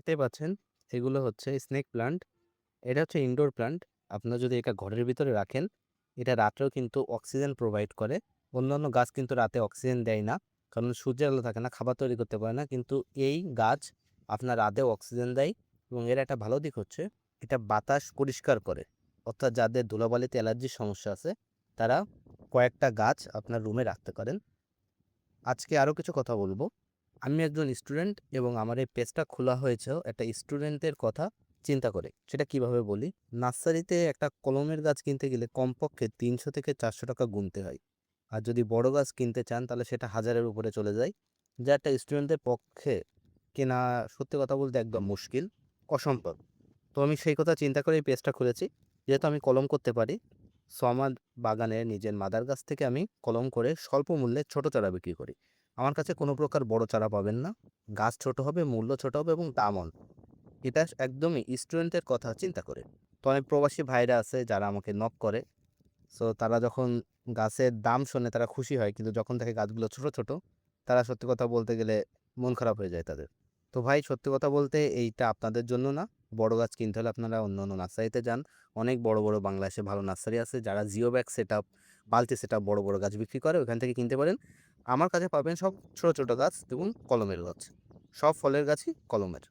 দেখতেই পাচ্ছেন এগুলো হচ্ছে স্নেক প্লান্ট। এটা হচ্ছে ইনডোর প্লান্ট। আপনারা যদি এটা ঘরের ভিতরে রাখেন, এটা রাতেও কিন্তু অক্সিজেন প্রোভাইড করে। অন্যান্য গাছ কিন্তু রাতে অক্সিজেন দেয় না, কারণ সূর্যের আলো থাকে না, খাবার তৈরি করতে পারে না। কিন্তু এই গাছ আপনার রাতেও অক্সিজেন দেয় এবং এর একটা ভালো দিক হচ্ছে এটা বাতাস পরিষ্কার করে। অর্থাৎ যাদের ধুলাবালিতে অ্যালার্জির সমস্যা আছে তারা কয়েকটা গাছ আপনার রুমে রাখতে পারেন। আজকে আরও কিছু কথা বলবো। আমি একজন স্টুডেন্ট এবং আমার এই পেজটা খোলা হয়েছেও একটা স্টুডেন্টের কথা চিন্তা করে। সেটা কিভাবে বলি, নার্সারিতে একটা কলমের গাছ কিনতে গেলে কমপক্ষে ৩০০ থেকে ৪০০ টাকা গুনতে হয়। আর যদি বড় গাছ কিনতে চান তাহলে সেটা হাজারের উপরে চলে যায়, যা একটা স্টুডেন্টের পক্ষে কেনা সত্যি কথা বলতে একদম মুশকিল, অসম্ভব। তো আমি সেই কথা চিন্তা করে এই পেজটা খুলেছি। যেহেতু আমি কলম করতে পারি, সো আমার বাগানে নিজের মাদার গাছ থেকে আমি কলম করে স্বল্প মূল্যে ছোট চারা বিক্রি করি। আমার কাছে কোনো প্রকার বড় চারা পাবেন না। গাছ ছোট হবে, মূল্য ছোট হবে এবং দাম অল্প। এটা একদমই স্টুডেন্টের কথা চিন্তা করে। তো অনেক প্রবাসী ভাইরা আছে যারা আমাকে নক করে। সো তারা যখন গাছের দাম শোনে তারা খুশি হয়, কিন্তু যখন দেখে গাছগুলো ছোট ছোট, তারা সত্যি কথা বলতে গেলে মন খারাপ হয়ে যায় তাদের। তো ভাই সত্যি কথা বলতে এইটা আপনাদের জন্য না। বড় গাছ কিনতে হলে আপনারা অন্য অন্য নার্সারিতে যান। অনেক বড় বড় বাংলাদেশে ভালো নার্সারি আছে যারা জিও ব্যাগ সেট আপ, বালতি সেট আপ, বড় বড় গাছ বিক্রি করে, ওখান থেকে কিনতে পারেন। আমার কাছে পাবেন সব ছোট ছোট গাছ এবং কলমের গাছ, সব ফলের গাছই কলমের।